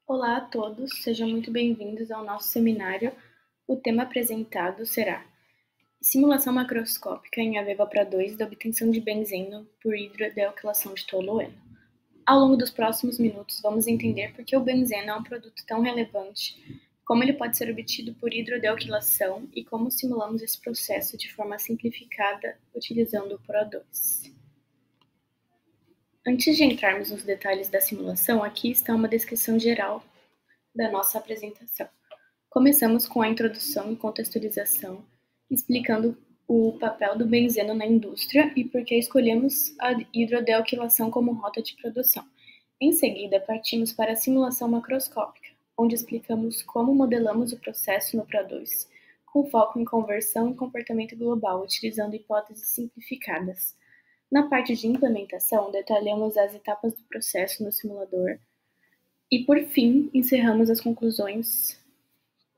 Olá a todos, sejam muito bem-vindos ao nosso seminário. O tema apresentado será Simulação macroscópica em AVEVAPRA2 da obtenção de benzeno por hidrodealquilação de tolueno. Ao longo dos próximos minutos, vamos entender por que o benzeno é um produto tão relevante, como ele pode ser obtido por hidrodealquilação e como simulamos esse processo de forma simplificada utilizando o PRO2. Antes de entrarmos nos detalhes da simulação, aqui está uma descrição geral da nossa apresentação. Começamos com a introdução e contextualização, explicando o papel do benzeno na indústria e por que escolhemos a hidrodealquilação como rota de produção. Em seguida, partimos para a simulação macroscópica, onde explicamos como modelamos o processo no PRO2, com foco em conversão e comportamento global, utilizando hipóteses simplificadas. Na parte de implementação, detalhamos as etapas do processo no simulador e, por fim, encerramos as conclusões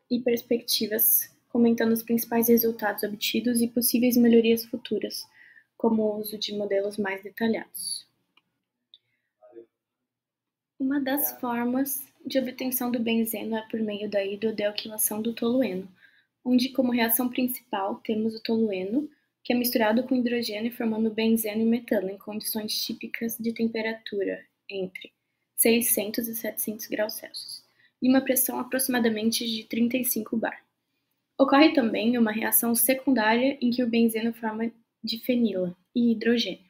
e perspectivas, comentando os principais resultados obtidos e possíveis melhorias futuras, como o uso de modelos mais detalhados. Uma das formas de obtenção do benzeno é por meio da hidrodealquilação do tolueno, onde como reação principal temos o tolueno, que é misturado com hidrogênio formando benzeno e metano em condições típicas de temperatura entre 600 e 700 graus Celsius, e uma pressão aproximadamente de 35 bar. Ocorre também uma reação secundária em que o benzeno forma difenila e hidrogênio.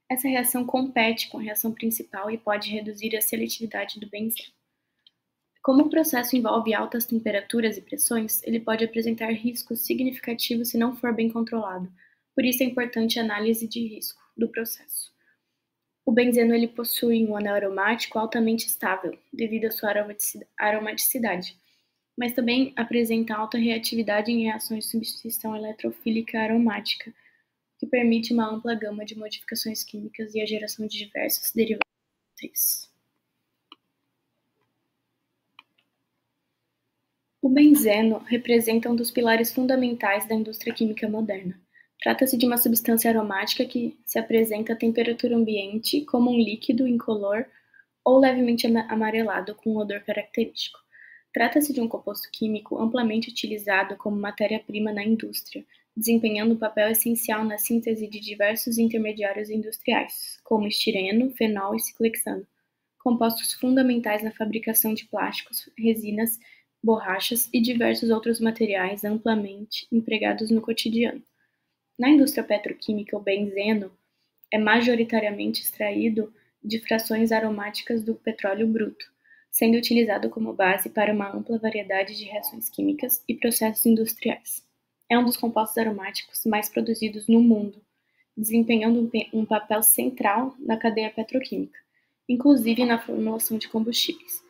Essa reação compete com a reação principal e pode reduzir a seletividade do benzeno. Como o processo envolve altas temperaturas e pressões, ele pode apresentar riscos significativos se não for bem controlado. Por isso é importante a análise de risco do processo. O benzeno ele possui um anel aromático altamente estável, devido à sua aromaticidade, mas também apresenta alta reatividade em reações de substituição eletrofílica aromática, que permite uma ampla gama de modificações químicas e a geração de diversos derivados. O benzeno representa um dos pilares fundamentais da indústria química moderna. Trata-se de uma substância aromática que se apresenta à temperatura ambiente como um líquido incolor ou levemente amarelado com um odor característico. Trata-se de um composto químico amplamente utilizado como matéria-prima na indústria, desempenhando um papel essencial na síntese de diversos intermediários industriais, como estireno, fenol e ciclohexano, compostos fundamentais na fabricação de plásticos, resinas, borrachas e diversos outros materiais amplamente empregados no cotidiano. Na indústria petroquímica, o benzeno é majoritariamente extraído de frações aromáticas do petróleo bruto, sendo utilizado como base para uma ampla variedade de reações químicas e processos industriais. É um dos compostos aromáticos mais produzidos no mundo, desempenhando um papel central na cadeia petroquímica, inclusive na formulação de combustíveis.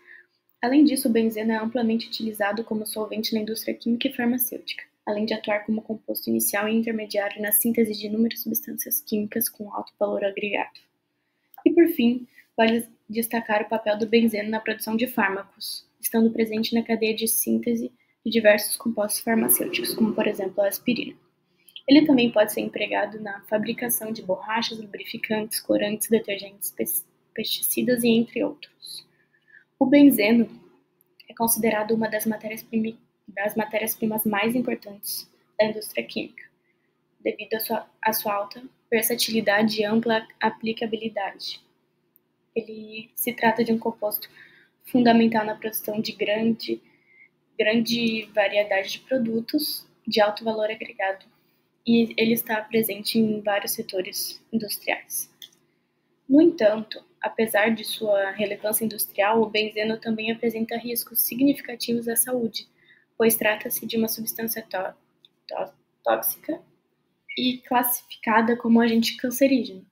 Além disso, o benzeno é amplamente utilizado como solvente na indústria química e farmacêutica, além de atuar como composto inicial e intermediário na síntese de inúmeras substâncias químicas com alto valor agregado. E por fim, vale destacar o papel do benzeno na produção de fármacos, estando presente na cadeia de síntese de diversos compostos farmacêuticos, como por exemplo a aspirina. Ele também pode ser empregado na fabricação de borrachas, lubrificantes, corantes, detergentes, pesticidas e entre outros. O benzeno é considerado uma das matérias-primas mais importantes da indústria química, devido à sua alta versatilidade e ampla aplicabilidade. Ele se trata de um composto fundamental na produção de grande variedade de produtos de alto valor agregado, e ele está presente em vários setores industriais. No entanto, apesar de sua relevância industrial, o benzeno também apresenta riscos significativos à saúde, pois trata-se de uma substância tóxica e classificada como agente cancerígeno.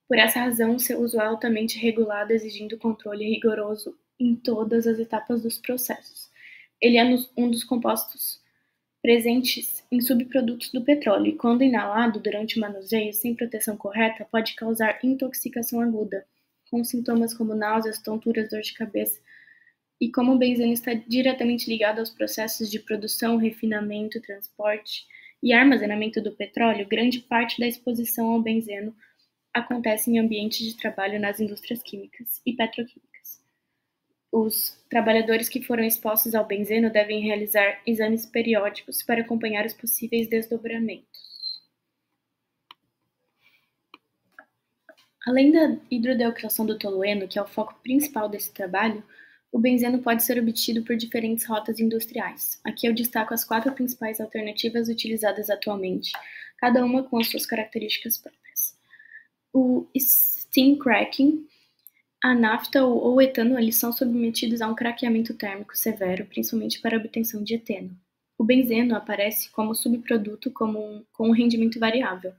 Por essa razão, seu uso é altamente regulado, exigindo controle rigoroso em todas as etapas dos processos. Ele é um dos compostos presentes em subprodutos do petróleo e, quando inalado durante o manuseio sem proteção correta, pode causar intoxicação aguda, com sintomas como náuseas, tonturas, dor de cabeça. E como o benzeno está diretamente ligado aos processos de produção, refinamento, transporte e armazenamento do petróleo, grande parte da exposição ao benzeno acontece em ambientes de trabalho nas indústrias químicas e petroquímicas. Os trabalhadores que foram expostos ao benzeno devem realizar exames periódicos para acompanhar os possíveis desdobramentos. Além da hidrodealquilação do tolueno, que é o foco principal desse trabalho, o benzeno pode ser obtido por diferentes rotas industriais. Aqui eu destaco as 4 principais alternativas utilizadas atualmente, cada uma com as suas características próprias. O steam cracking, a nafta ou o etano, eles são submetidos a um craqueamento térmico severo, principalmente para a obtenção de eteno. O benzeno aparece como subproduto com um rendimento variável.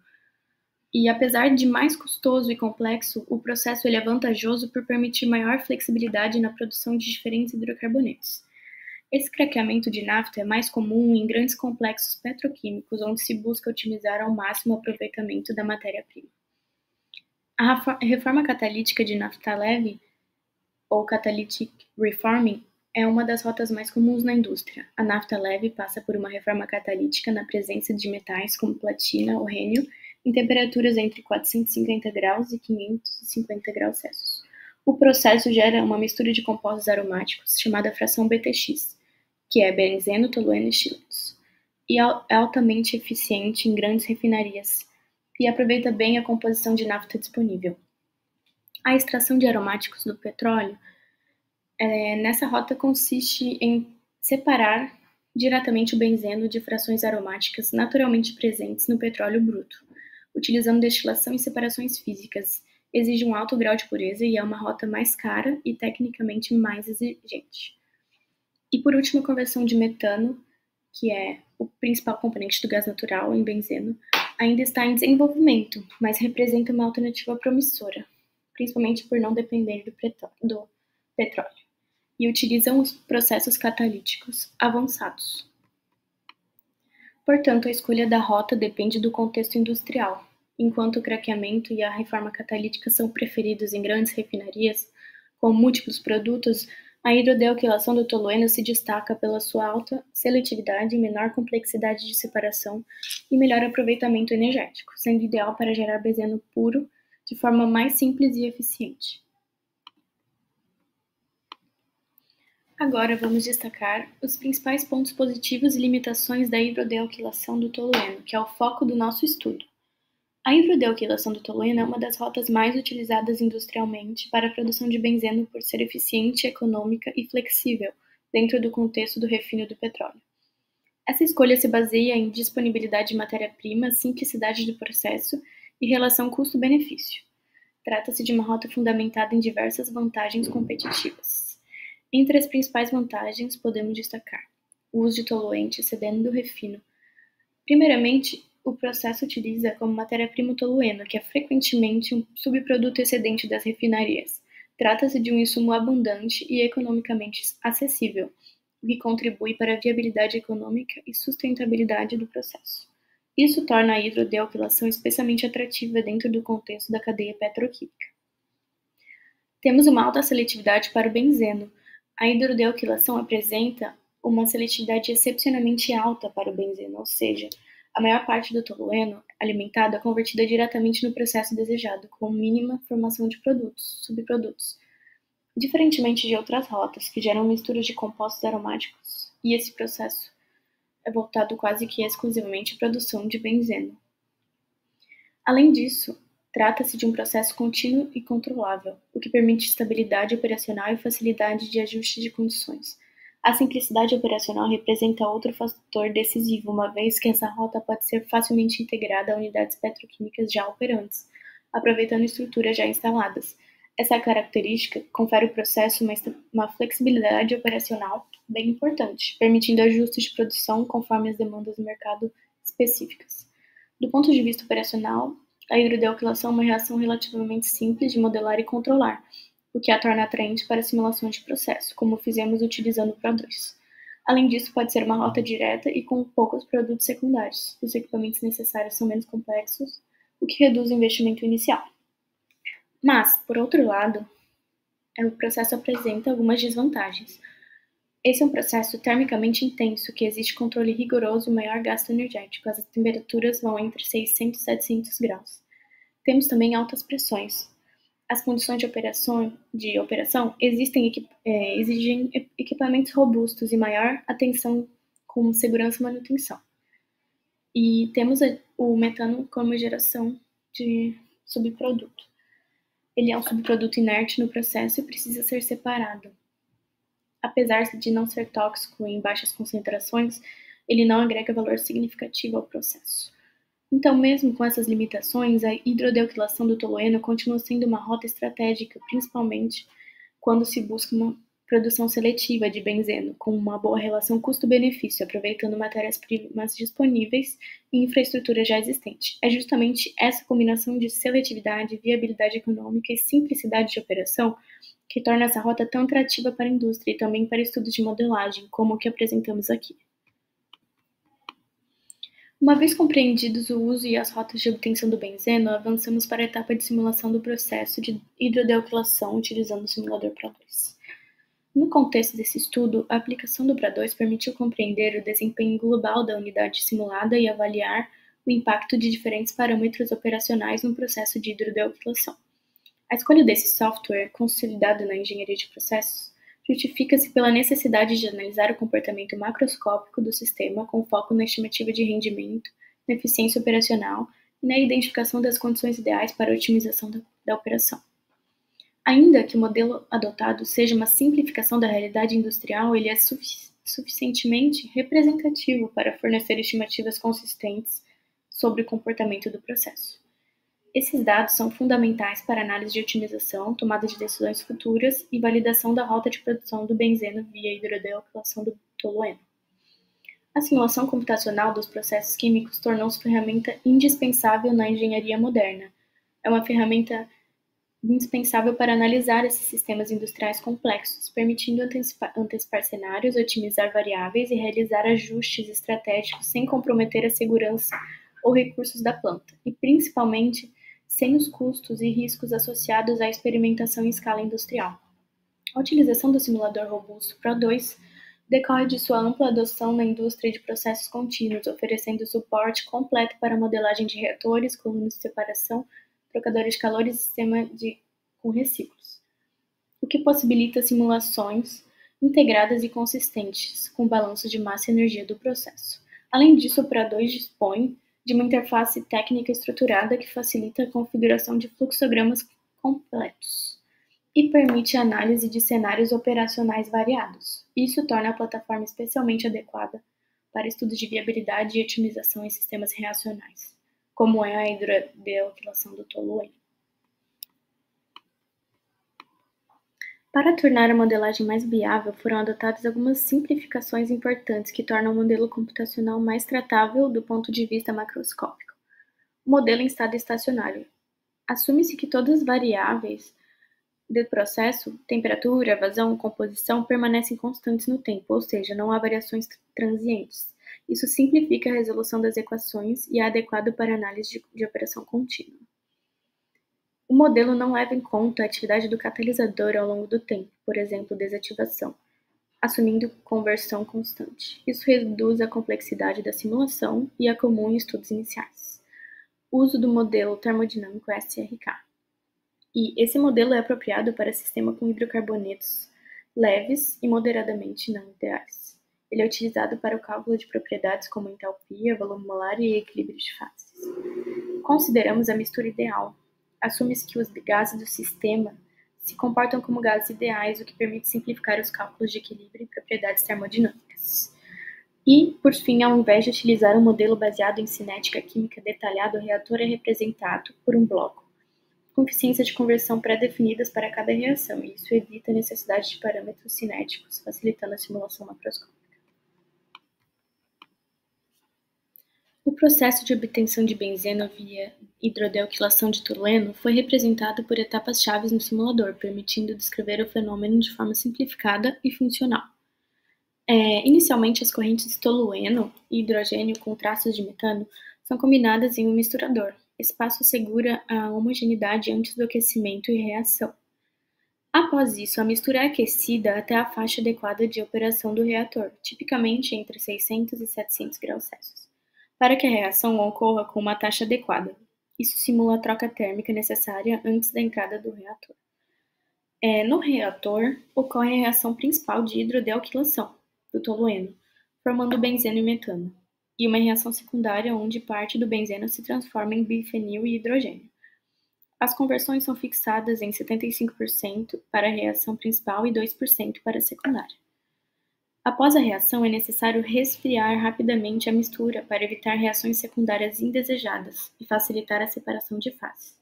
E apesar de mais custoso e complexo, o processo ele é vantajoso por permitir maior flexibilidade na produção de diferentes hidrocarbonetos. Esse craqueamento de nafta é mais comum em grandes complexos petroquímicos, onde se busca otimizar ao máximo o aproveitamento da matéria-prima. A reforma catalítica de nafta leve, ou catalytic reforming, é uma das rotas mais comuns na indústria. A nafta leve passa por uma reforma catalítica na presença de metais como platina ou rênio, em temperaturas entre 450 graus e 550 graus Celsius. O processo gera uma mistura de compostos aromáticos chamada fração BTX, que é benzeno, tolueno e xiletos, e é altamente eficiente em grandes refinarias e aproveita bem a composição de nafta disponível. A extração de aromáticos do petróleo nessa rota consiste em separar diretamente o benzeno de frações aromáticas naturalmente presentes no petróleo bruto, utilizando destilação e separações físicas. Exige um alto grau de pureza e é uma rota mais cara e tecnicamente mais exigente. E por último, a conversão de metano, que é o principal componente do gás natural em benzeno, ainda está em desenvolvimento, mas representa uma alternativa promissora, principalmente por não depender do petróleo, e utilizam os processos catalíticos avançados. Portanto, a escolha da rota depende do contexto industrial. Enquanto o craqueamento e a reforma catalítica são preferidos em grandes refinarias, com múltiplos produtos, a hidrodealquilação do tolueno se destaca pela sua alta seletividade, menor complexidade de separação e melhor aproveitamento energético, sendo ideal para gerar benzeno puro de forma mais simples e eficiente. Agora vamos destacar os principais pontos positivos e limitações da hidrodealquilação do tolueno, que é o foco do nosso estudo. A hidrodealquilação do tolueno é uma das rotas mais utilizadas industrialmente para a produção de benzeno por ser eficiente, econômica e flexível dentro do contexto do refino do petróleo. Essa escolha se baseia em disponibilidade de matéria-prima, simplicidade do processo e relação custo-benefício. Trata-se de uma rota fundamentada em diversas vantagens competitivas. Entre as principais vantagens, podemos destacar o uso de toluente excedendo do refino. Primeiramente, o processo utiliza como matéria-prima o tolueno, que é frequentemente um subproduto excedente das refinarias. Trata-se de um insumo abundante e economicamente acessível, o que contribui para a viabilidade econômica e sustentabilidade do processo. Isso torna a hidrodealquilação especialmente atrativa dentro do contexto da cadeia petroquímica. Temos uma alta seletividade para o benzeno. A hidrodealquilação apresenta uma seletividade excepcionalmente alta para o benzeno, ou seja, a maior parte do tolueno alimentado é convertida diretamente no processo desejado, com mínima formação de subprodutos, diferentemente de outras rotas, que geram misturas de compostos aromáticos, e esse processo é voltado quase que exclusivamente à produção de benzeno. Além disso, trata-se de um processo contínuo e controlável, o que permite estabilidade operacional e facilidade de ajuste de condições. A simplicidade operacional representa outro fator decisivo, uma vez que essa rota pode ser facilmente integrada a unidades petroquímicas já operantes, aproveitando estruturas já instaladas. Essa característica confere ao processo uma flexibilidade operacional bem importante, permitindo ajustes de produção conforme as demandas do mercado específicas. Do ponto de vista operacional, a hidrodealquilação é uma reação relativamente simples de modelar e controlar, o que a torna atraente para simulações de processo, como fizemos utilizando o PRO2. Além disso, pode ser uma rota direta e com poucos produtos secundários. Os equipamentos necessários são menos complexos, o que reduz o investimento inicial. Mas, por outro lado, o processo apresenta algumas desvantagens. Esse é um processo termicamente intenso, que exige controle rigoroso e maior gasto energético. As temperaturas vão entre 600 e 700 graus. Temos também altas pressões. As condições de operação exigem equipamentos robustos e maior atenção com segurança e manutenção. E temos o metano como geração de subproduto. Ele é um subproduto inerte no processo e precisa ser separado. Apesar de não ser tóxico em baixas concentrações, ele não agrega valor significativo ao processo. Então, mesmo com essas limitações, a hidrodealquilação do tolueno continua sendo uma rota estratégica, principalmente quando se busca uma produção seletiva de benzeno, com uma boa relação custo-benefício, aproveitando matérias-primas disponíveis e infraestrutura já existente. É justamente essa combinação de seletividade, viabilidade econômica e simplicidade de operação que torna essa rota tão atrativa para a indústria e também para estudos de modelagem, como o que apresentamos aqui. Uma vez compreendidos o uso e as rotas de obtenção do benzeno, avançamos para a etapa de simulação do processo de hidrodealquilação utilizando o simulador PRA2. No contexto desse estudo, a aplicação do PRA2 permitiu compreender o desempenho global da unidade simulada e avaliar o impacto de diferentes parâmetros operacionais no processo de hidrodealquilação. A escolha desse software, consolidado na engenharia de processos, justifica-se pela necessidade de analisar o comportamento macroscópico do sistema com foco na estimativa de rendimento, na eficiência operacional e na identificação das condições ideais para a otimização da operação. Ainda que o modelo adotado seja uma simplificação da realidade industrial, ele é suficientemente representativo para fornecer estimativas consistentes sobre o comportamento do processo. Esses dados são fundamentais para análise de otimização, tomada de decisões futuras e validação da rota de produção do benzeno via hidrodealquilação do tolueno. A simulação computacional dos processos químicos tornou-se ferramenta indispensável na engenharia moderna. É uma ferramenta indispensável para analisar esses sistemas industriais complexos, permitindo antecipar cenários, otimizar variáveis e realizar ajustes estratégicos sem comprometer a segurança ou recursos da planta, e principalmente sem os custos e riscos associados à experimentação em escala industrial. A utilização do simulador robusto PRA2 decorre de sua ampla adoção na indústria de processos contínuos, oferecendo suporte completo para a modelagem de reatores, colunas de separação, trocadores de calor e sistema com reciclos, o que possibilita simulações integradas e consistentes, com balanço de massa e energia do processo. Além disso, o PRA2 dispõe de uma interface técnica estruturada que facilita a configuração de fluxogramas completos e permite a análise de cenários operacionais variados. Isso torna a plataforma especialmente adequada para estudos de viabilidade e otimização em sistemas reacionais, como é a hidrodealquilação do tolueno. Para tornar a modelagem mais viável, foram adotadas algumas simplificações importantes que tornam o modelo computacional mais tratável do ponto de vista macroscópico. O modelo em estado estacionário. Assume-se que todas as variáveis do processo, temperatura, vazão, composição, permanecem constantes no tempo, ou seja, não há variações transientes. Isso simplifica a resolução das equações e é adequado para análise de operação contínua. O modelo não leva em conta a atividade do catalisador ao longo do tempo, por exemplo, desativação, assumindo conversão constante. Isso reduz a complexidade da simulação e é comum em estudos iniciais. O uso do modelo termodinâmico SRK. E esse modelo é apropriado para sistema com hidrocarbonetos leves e moderadamente não ideais. Ele é utilizado para o cálculo de propriedades como entalpia, volume molar e equilíbrio de fases. Consideramos a mistura ideal. Assume-se que os gases do sistema se comportam como gases ideais, o que permite simplificar os cálculos de equilíbrio e propriedades termodinâmicas. E, por fim, ao invés de utilizar um modelo baseado em cinética química detalhada, o reator é representado por um bloco, com eficiências de conversão pré-definidas para cada reação, e isso evita a necessidade de parâmetros cinéticos, facilitando a simulação macroscópica. O processo de obtenção de benzeno via hidrodealquilação de tolueno foi representado por etapas-chave no simulador, permitindo descrever o fenômeno de forma simplificada e funcional. Inicialmente, as correntes de tolueno e hidrogênio com traços de metano são combinadas em um misturador. Esse passo assegura a homogeneidade antes do aquecimento e reação. Após isso, a mistura é aquecida até a faixa adequada de operação do reator, tipicamente entre 600 e 700 graus Celsius, para que a reação ocorra com uma taxa adequada. Isso simula a troca térmica necessária antes da entrada do reator. No reator, ocorre a reação principal de hidrodealquilação, do tolueno, formando benzeno e metano, e uma reação secundária onde parte do benzeno se transforma em bifenil e hidrogênio. As conversões são fixadas em 75% para a reação principal e 2% para a secundária. Após a reação, é necessário resfriar rapidamente a mistura para evitar reações secundárias indesejadas e facilitar a separação de fases.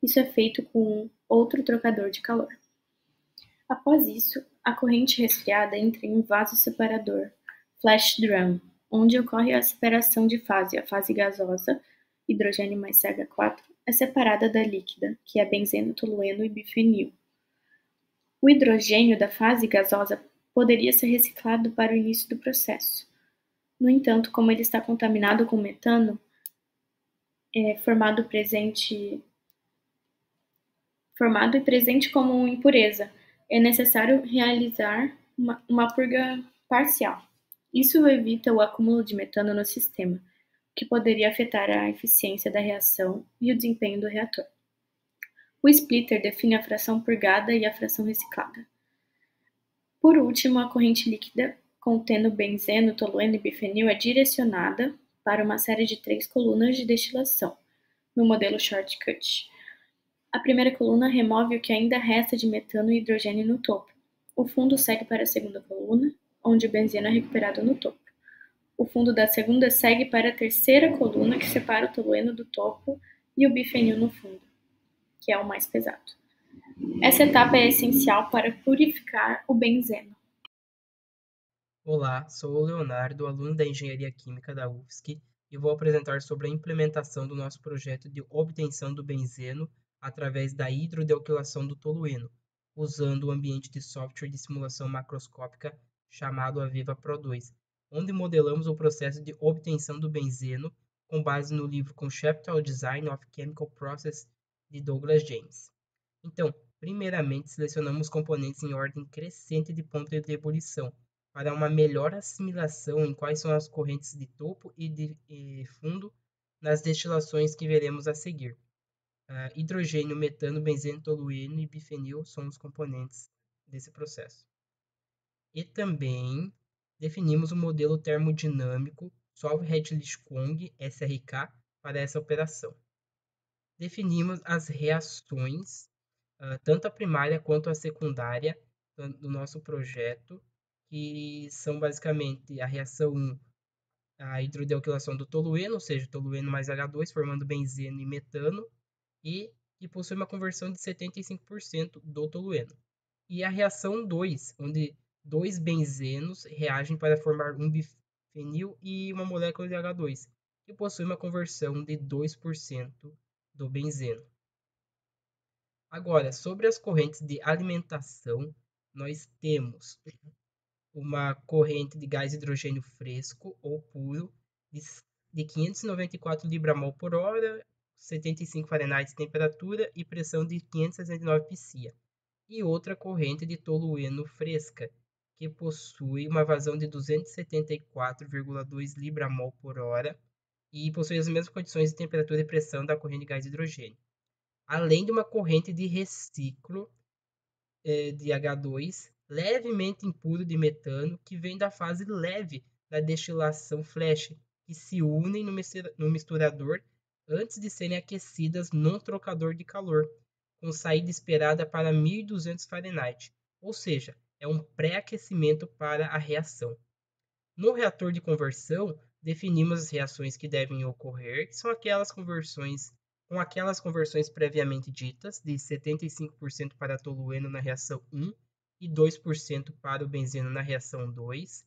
Isso é feito com outro trocador de calor. Após isso, a corrente resfriada entra em um vaso separador, flash drum, onde ocorre a separação de fase. A fase gasosa, hidrogênio mais CH4, é separada da líquida, que é benzeno, tolueno e bifenil. O hidrogênio da fase gasosa poderia ser reciclado para o início do processo. No entanto, como ele está contaminado com metano, formado e presente como impureza, é necessário realizar uma purga parcial. Isso evita o acúmulo de metano no sistema, que poderia afetar a eficiência da reação e o desempenho do reator. O splitter define a fração purgada e a fração reciclada. Por último, a corrente líquida contendo benzeno, tolueno e bifenil é direcionada para uma série de 3 colunas de destilação, no modelo shortcut. A primeira coluna remove o que ainda resta de metano e hidrogênio no topo. O fundo segue para a segunda coluna, onde o benzeno é recuperado no topo. O fundo da segunda segue para a terceira coluna, que separa o tolueno do topo e o bifenil no fundo, que é o mais pesado. Essa etapa é essencial para purificar o benzeno. Olá, sou o Leonardo, aluno da Engenharia Química da UFSC, e vou apresentar sobre a implementação do nosso projeto de obtenção do benzeno através da hidrodealquilação do tolueno, usando o ambiente de software de simulação macroscópica chamado Aviva Pro 2, onde modelamos o processo de obtenção do benzeno com base no livro Conceptual Design of Chemical Process de Douglas James. Então, primeiramente, selecionamos componentes em ordem crescente de ponto de ebulição, para uma melhor assimilação em quais são as correntes de topo e de fundo nas destilações que veremos a seguir. Hidrogênio, metano, benzeno, tolueno e bifenil são os componentes desse processo. E também definimos o modelo termodinâmico Solvay-Hedlich-Kong SRK para essa operação. Definimos as reações, tanto a primária quanto a secundária do nosso projeto, que são basicamente a reação 1, a hidrodealquilação do tolueno, ou seja, tolueno mais H2 formando benzeno e metano, e que possui uma conversão de 75% do tolueno. E a reação 2, onde dois benzenos reagem para formar um bifenil e uma molécula de H2, que possui uma conversão de 2% do benzeno. Agora, sobre as correntes de alimentação, nós temos uma corrente de gás hidrogênio fresco ou puro de 594 libra-mol por hora, 75 Fahrenheit de temperatura e pressão de 569 psia. E outra corrente de tolueno fresca, que possui uma vazão de 274,2 libra-mol por hora e possui as mesmas condições de temperatura e pressão da corrente de gás hidrogênio. Além de uma corrente de reciclo de H2 levemente impuro de metano que vem da fase leve da destilação flash, que se unem no misturador antes de serem aquecidas num trocador de calor, com saída esperada para 1200 Fahrenheit, ou seja, é um pré-aquecimento para a reação. No reator de conversão, definimos as reações que devem ocorrer, que são aquelas conversões previamente ditas, de 75% para tolueno na reação 1 e 2% para o benzeno na reação 2.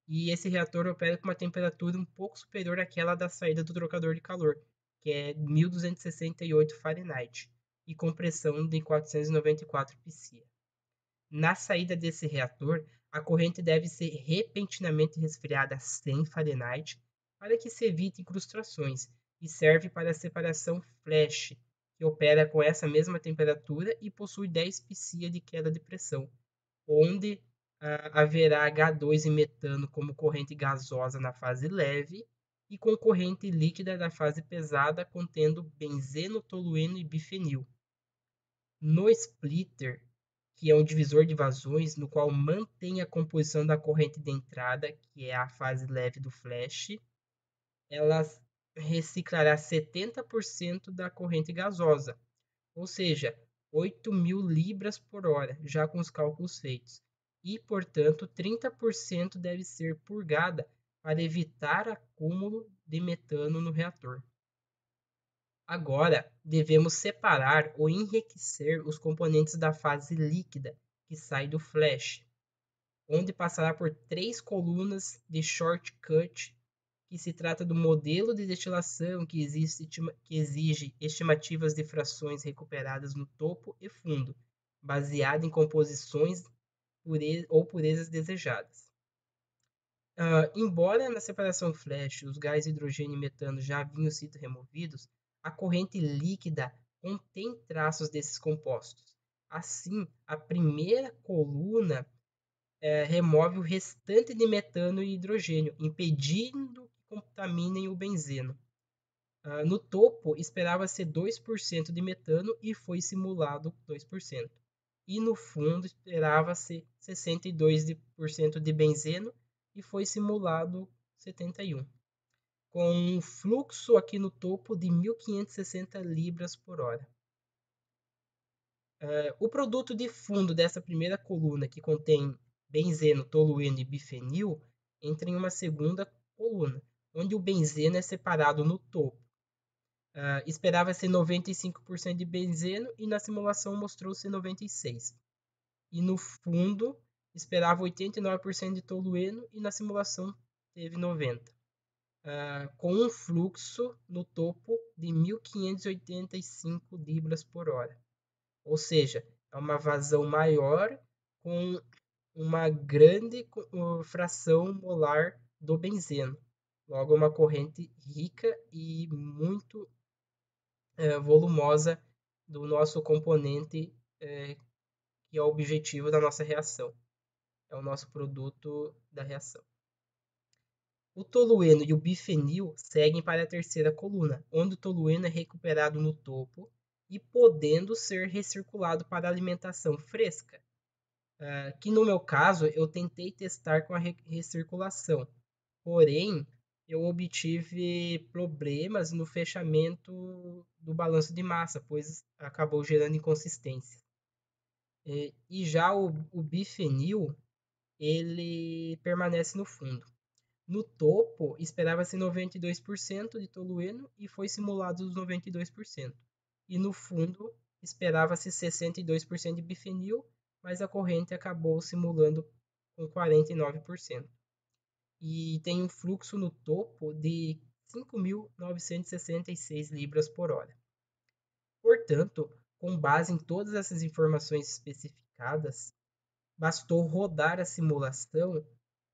E esse reator opera com uma temperatura um pouco superior àquela da saída do trocador de calor, que é 1268 Fahrenheit, e com pressão de 494 psia. Na saída desse reator, a corrente deve ser repentinamente resfriada a 100 Fahrenheit para que se evite incrustações e serve para a separação flash, que opera com essa mesma temperatura e possui 10 psia de queda de pressão, onde haverá H2 e metano como corrente gasosa na fase leve e com corrente líquida da fase pesada contendo benzeno, tolueno e bifenil. No splitter, que é um divisor de vazões, no qual mantém a composição da corrente de entrada, que é a fase leve do flash, ela reciclará 70% da corrente gasosa, ou seja, 8.000 libras por hora, já com os cálculos feitos. E, portanto, 30% deve ser purgada para evitar acúmulo de metano no reator. Agora, devemos separar ou enriquecer os componentes da fase líquida, que sai do flash, onde passará por 3 colunas de shortcut, que se trata do modelo de destilação que exige estimativas de frações recuperadas no topo e fundo, baseado em composições ou purezas desejadas. Embora na separação flash os gases hidrogênio e metano já haviam sido removidos, a corrente líquida contém traços desses compostos. Assim, a primeira coluna remove o restante de metano e hidrogênio, impedindo que contaminem o benzeno. No topo, esperava-se 2% de metano e foi simulado 2%. E no fundo, esperava-se 62% de benzeno e foi simulado 71%, com um fluxo aqui no topo de 1.560 libras por hora. O produto de fundo dessa primeira coluna, que contém benzeno, tolueno e bifenil, entra em uma segunda coluna, onde o benzeno é separado no topo. Esperava-se 95% de benzeno e na simulação mostrou-se 96%. E no fundo, esperava 89% de tolueno e na simulação teve 90%. Com um fluxo no topo de 1.585 libras por hora. Ou seja, é uma vazão maior com uma grande fração molar do benzeno. Logo, uma corrente rica e muito volumosa do nosso componente, que é o objetivo da nossa reação. É o nosso produto da reação. O tolueno e o bifenil seguem para a terceira coluna, onde o tolueno é recuperado no topo e podendo ser recirculado para alimentação fresca, que no meu caso eu tentei testar com a recirculação, porém eu obtive problemas no fechamento do balanço de massa, pois acabou gerando inconsistência. E já o bifenil, ele permanece no fundo. No topo, esperava-se 92% de tolueno e foi simulado os 92%. E no fundo, esperava-se 62% de bifenil, mas a corrente acabou simulando com 49%. E tem um fluxo no topo de 5.966 libras por hora. Portanto, com base em todas essas informações especificadas, bastou rodar a simulação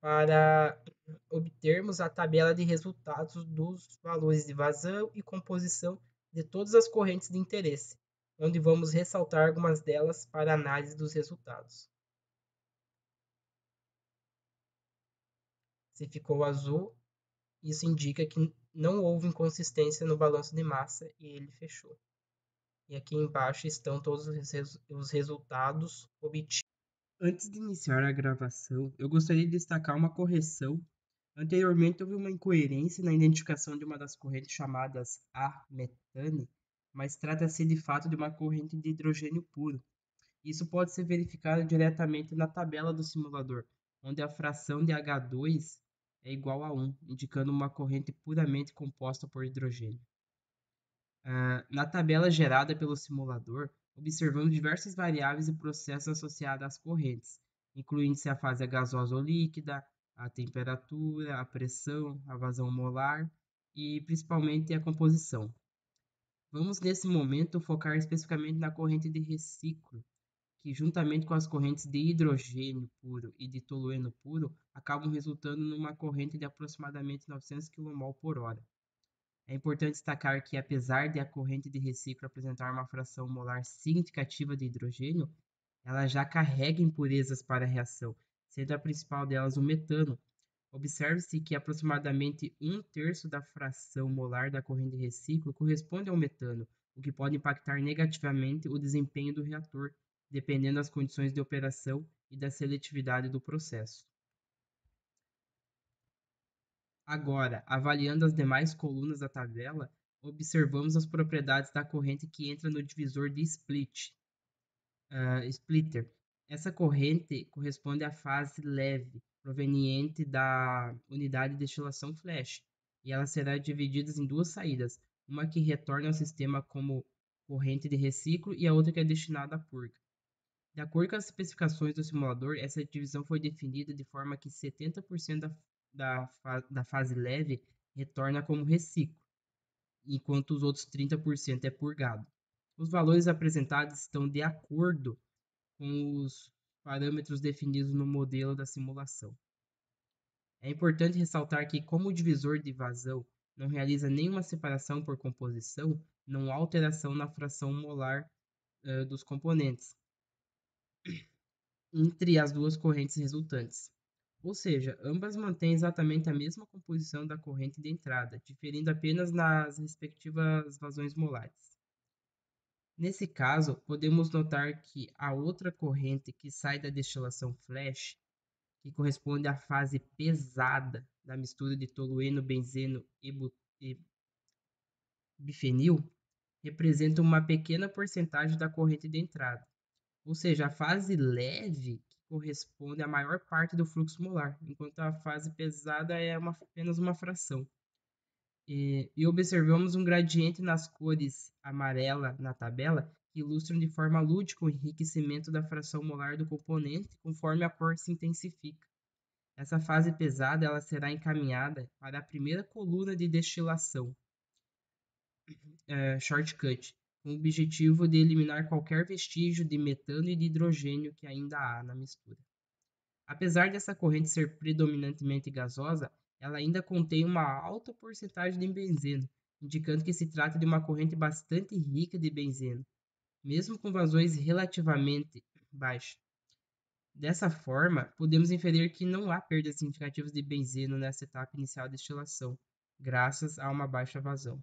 para obtermos a tabela de resultados dos valores de vazão e composição de todas as correntes de interesse, onde vamos ressaltar algumas delas para análise dos resultados. Se ficou azul, isso indica que não houve inconsistência no balanço de massa e ele fechou. E aqui embaixo estão todos os resultados obtidos. Antes de iniciar a gravação, eu gostaria de destacar uma correção. Anteriormente, houve uma incoerência na identificação de uma das correntes chamadas A-metane, mas trata-se de fato de uma corrente de hidrogênio puro. Isso pode ser verificado diretamente na tabela do simulador, onde a fração de H2 é igual a 1, indicando uma corrente puramente composta por hidrogênio. Na tabela gerada pelo simulador, observamos diversas variáveis e processos associados às correntes, incluindo-se a fase gasosa ou líquida, a temperatura, a pressão, a vazão molar e principalmente a composição. Vamos nesse momento focar especificamente na corrente de reciclo, que juntamente com as correntes de hidrogênio puro e de tolueno puro, acabam resultando numa corrente de aproximadamente 900 kmol por hora. É importante destacar que, apesar de a corrente de reciclo apresentar uma fração molar significativa de hidrogênio, ela já carrega impurezas para a reação, sendo a principal delas o metano, Observe-se que aproximadamente um terço da fração molar da corrente de reciclo corresponde ao metano, o que pode impactar negativamente o desempenho do reator, dependendo das condições de operação e da seletividade do processo. Agora, avaliando as demais colunas da tabela, observamos as propriedades da corrente que entra no divisor de splitter. Essa corrente corresponde à fase leve, proveniente da unidade de destilação flash, e ela será dividida em duas saídas, uma que retorna ao sistema como corrente de reciclo e a outra que é destinada à purga. De acordo com as especificações do simulador, essa divisão foi definida de forma que 70% da fase leve retorna como reciclo, enquanto os outros 30% é purgado. Os valores apresentados estão de acordo com os parâmetros definidos no modelo da simulação. É importante ressaltar que, como o divisor de vazão não realiza nenhuma separação por composição, não há alteração na fração molar dos componentes entre as duas correntes resultantes. Ou seja, ambas mantêm exatamente a mesma composição da corrente de entrada, diferindo apenas nas respectivas vazões molares. Nesse caso, podemos notar que a outra corrente que sai da destilação flash, que corresponde à fase pesada da mistura de tolueno, benzeno e bifenil, representa uma pequena porcentagem da corrente de entrada. Ou seja, a fase leve que corresponde à maior parte do fluxo molar, enquanto a fase pesada é apenas uma fração. E observamos um gradiente nas cores amarela na tabela que ilustram de forma lúdica o enriquecimento da fração molar do componente conforme a cor se intensifica. Essa fase pesada ela será encaminhada para a primeira coluna de destilação, shortcut, com o objetivo de eliminar qualquer vestígio de metano e de hidrogênio que ainda há na mistura. Apesar dessa corrente ser predominantemente gasosa, ela ainda contém uma alta porcentagem de benzeno, indicando que se trata de uma corrente bastante rica de benzeno, mesmo com vazões relativamente baixas. Dessa forma, podemos inferir que não há perdas significativas de benzeno nessa etapa inicial da destilação, graças a uma baixa vazão.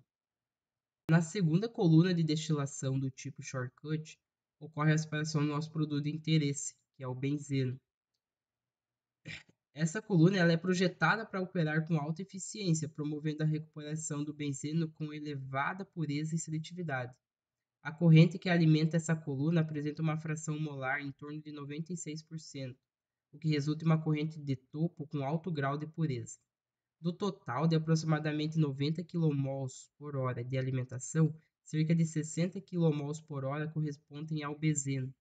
Na segunda coluna de destilação do tipo shortcut, ocorre a separação do nosso produto de interesse, que é o benzeno. Essa coluna ela é projetada para operar com alta eficiência, promovendo a recuperação do benzeno com elevada pureza e seletividade. A corrente que alimenta essa coluna apresenta uma fração molar em torno de 96%, o que resulta em uma corrente de topo com alto grau de pureza. Do total de aproximadamente 90 kmol por hora de alimentação, cerca de 60 kmol por hora correspondem ao benzeno,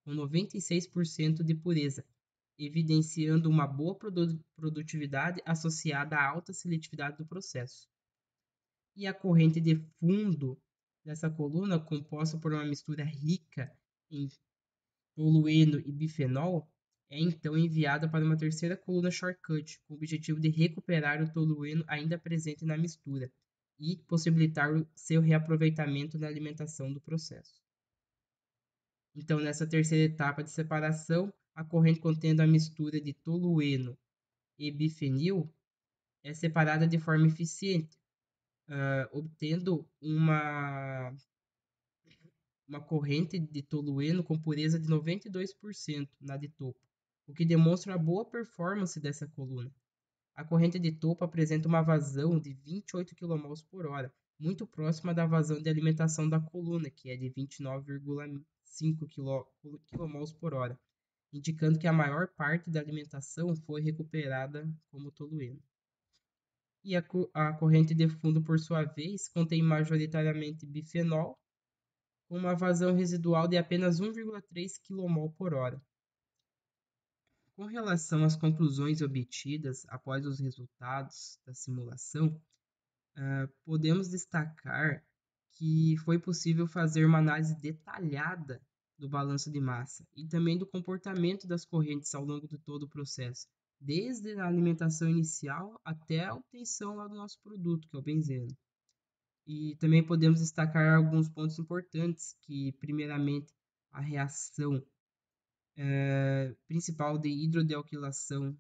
com 96% de pureza, evidenciando uma boa produtividade associada à alta seletividade do processo. E a corrente de fundo dessa coluna, composta por uma mistura rica em tolueno e bifenol, é então enviada para uma terceira coluna shortcut, com o objetivo de recuperar o tolueno ainda presente na mistura e possibilitar o seu reaproveitamento na alimentação do processo. Então, nessa terceira etapa de separação, a corrente contendo a mistura de tolueno e bifenil é separada de forma eficiente, obtendo uma corrente de tolueno com pureza de 92% na de topo, o que demonstra a boa performance dessa coluna. A corrente de topo apresenta uma vazão de 28 kmol por hora, muito próxima da vazão de alimentação da coluna, que é de 29,5 kmol por hora, indicando que a maior parte da alimentação foi recuperada como tolueno. E a corrente de fundo, por sua vez, contém majoritariamente bifenol, com uma vazão residual de apenas 1,3 kmol por hora. Com relação às conclusões obtidas após os resultados da simulação, podemos destacar que foi possível fazer uma análise detalhada do balanço de massa e também do comportamento das correntes ao longo de todo o processo, desde a alimentação inicial até a obtenção lá do nosso produto, que é o benzeno. E também podemos destacar alguns pontos importantes, que primeiramente a reação principal de hidrodealquilação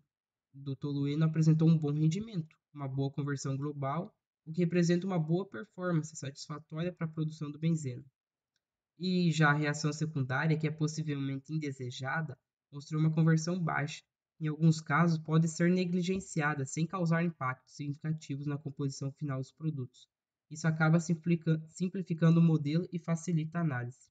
do tolueno apresentou um bom rendimento, uma boa conversão global, o que representa uma boa performance satisfatória para a produção do benzeno. E já a reação secundária, que é possivelmente indesejada, mostrou uma conversão baixa. Em alguns casos, pode ser negligenciada sem causar impactos significativos na composição final dos produtos. Isso acaba simplificando o modelo e facilita a análise.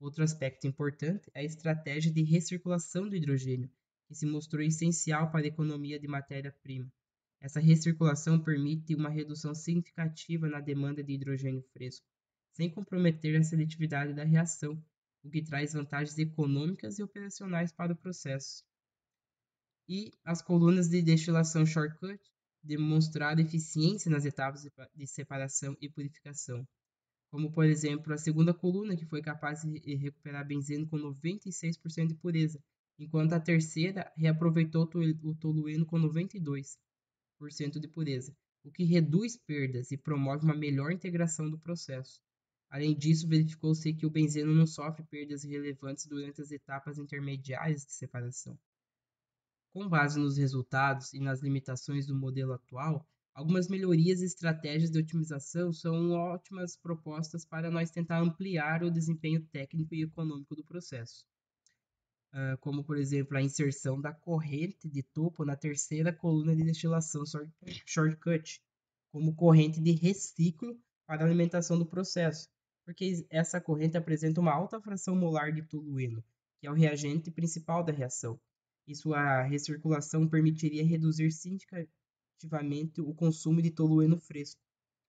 Outro aspecto importante é a estratégia de recirculação do hidrogênio, que se mostrou essencial para a economia de matéria-prima. Essa recirculação permite uma redução significativa na demanda de hidrogênio fresco, sem comprometer a seletividade da reação, o que traz vantagens econômicas e operacionais para o processo. E as colunas de destilação shortcut demonstraram eficiência nas etapas de separação e purificação, como por exemplo a segunda coluna, que foi capaz de recuperar benzeno com 96% de pureza, enquanto a terceira reaproveitou o tolueno com 92% de pureza, o que reduz perdas e promove uma melhor integração do processo. Além disso, verificou-se que o benzeno não sofre perdas relevantes durante as etapas intermediárias de separação. Com base nos resultados e nas limitações do modelo atual, algumas melhorias e estratégias de otimização são ótimas propostas para nós tentar ampliar o desempenho técnico e econômico do processo, como, por exemplo, a inserção da corrente de topo na terceira coluna de destilação shortcut, como corrente de reciclo para a alimentação do processo, porque essa corrente apresenta uma alta fração molar de tolueno, que é o reagente principal da reação, e sua recirculação permitiria reduzir significativamente o consumo de tolueno fresco,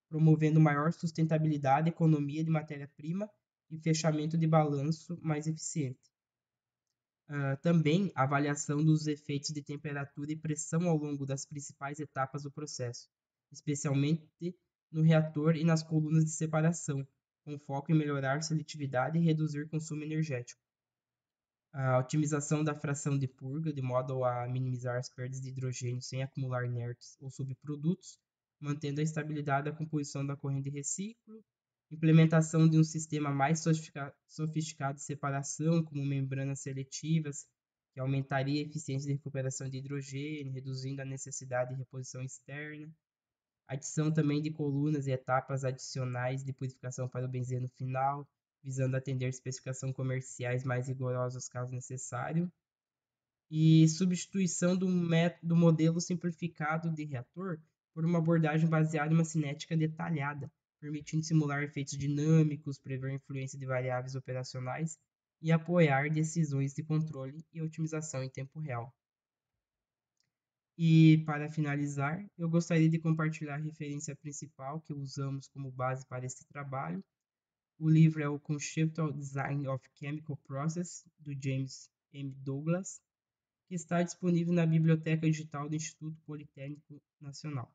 promovendo maior sustentabilidade, economia de matéria-prima e fechamento de balanço mais eficiente. Também a avaliação dos efeitos de temperatura e pressão ao longo das principais etapas do processo, especialmente no reator e nas colunas de separação, com foco em melhorar seletividade e reduzir consumo energético. A otimização da fração de purga, de modo a minimizar as perdas de hidrogênio sem acumular inertes ou subprodutos, mantendo a estabilidade da composição da corrente de reciclo. Implementação de um sistema mais sofisticado de separação, como membranas seletivas, que aumentaria a eficiência de recuperação de hidrogênio, reduzindo a necessidade de reposição externa. Adição também de colunas e etapas adicionais de purificação para o benzeno final, visando atender especificações comerciais mais rigorosas caso necessário. E substituição do modelo simplificado de reator por uma abordagem baseada em uma cinética detalhada, permitindo simular efeitos dinâmicos, prever a influência de variáveis operacionais e apoiar decisões de controle e otimização em tempo real. E, para finalizar, eu gostaria de compartilhar a referência principal que usamos como base para este trabalho. O livro é o Conceptual Design of Chemical Process, do James M. Douglas, que está disponível na Biblioteca Digital do Instituto Politécnico Nacional.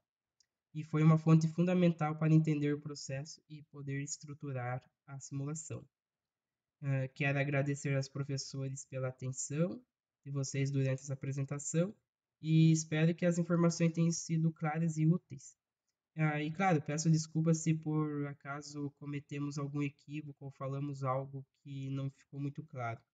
E foi uma fonte fundamental para entender o processo e poder estruturar a simulação. Quero agradecer aos professores pela atenção de vocês durante essa apresentação e espero que as informações tenham sido claras e úteis. E claro, peço desculpas se por acaso cometemos algum equívoco ou falamos algo que não ficou muito claro.